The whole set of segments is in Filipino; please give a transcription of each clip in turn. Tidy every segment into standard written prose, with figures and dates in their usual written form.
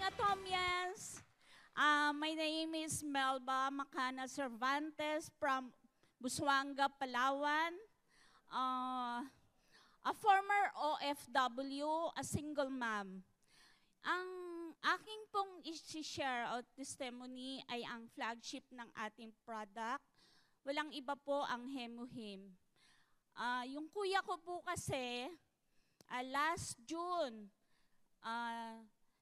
Anatomians. My name is Melba Macana Cervantes from Busuanga, Palawan. A former OFW, a single mom. Ang aking pong i-share o testimony ay ang flagship ng ating product. Walang iba po ang Hemuhim. Yung kuya ko po kasi, last June,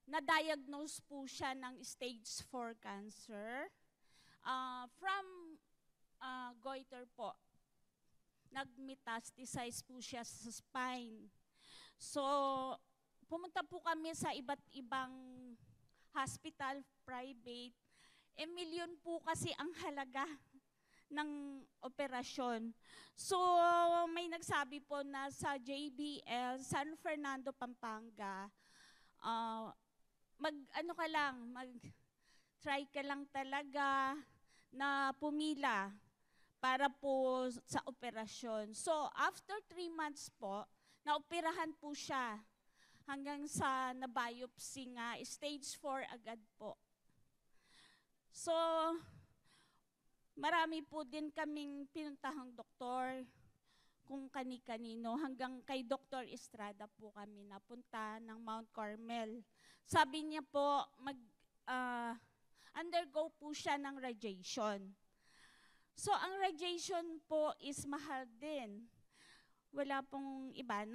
na-diagnose po siya ng stage 4 cancer from goiter po. Nag-metastasize po siya sa spine. So, pumunta po kami sa iba't ibang hospital, private. Milyon po kasi ang halaga ng operasyon. So, may nagsabi po na sa JBL, San Fernando, Pampanga, mag-try ka lang talaga na pumila para po sa operasyon. So, after 3 months po, naoperahan po siya hanggang sa na-biopsy nga, stage 4 agad po. So, marami po din kaming pinuntahang doktor, kung kani-kanino, hanggang kay Dr. Estrada po kami napunta ng Mount Carmel. Sabi niya po, undergo po siya ng radiation. So, ang radiation po is mahal din. Wala pong iba.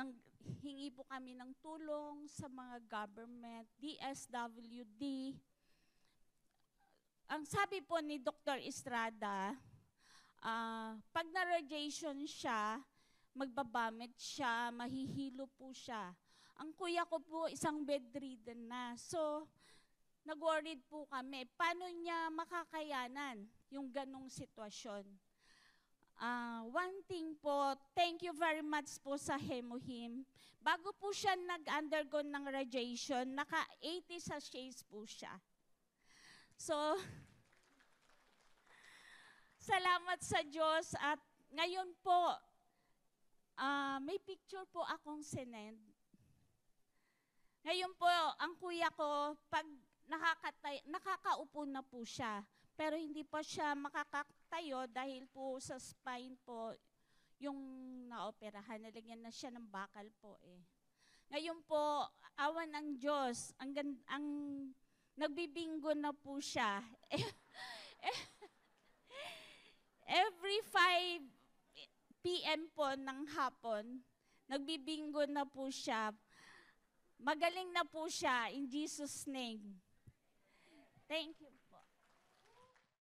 Hingi po kami ng tulong sa mga government, DSWD. Ang sabi po ni Dr. Estrada, pag na-radiation siya, magbabamit siya, mahihilo po siya. Ang kuya ko po, isang bedridden na. So, nag-worried po kami. Paano niya makakayanan yung ganong sitwasyon? One thing po, thank you very much po sa Hemuhim. Bago po siya nag-undergo ng radiation, naka-80 sachets po siya. So, salamat sa Diyos at ngayon po, may picture po akong sinend. Ngayon po, ang kuya ko, pag nakakaupo na po siya, pero hindi pa siya makakatayo dahil po sa spine po, yung naoperahan, nalagyan na siya ng bakal po eh. Ngayon po, awan ng Diyos, ang nagbibingo na po siya. Every 5 PM po ng hapon, nagbibingo na po siya. Magaling na po siya in Jesus' name. Thank you.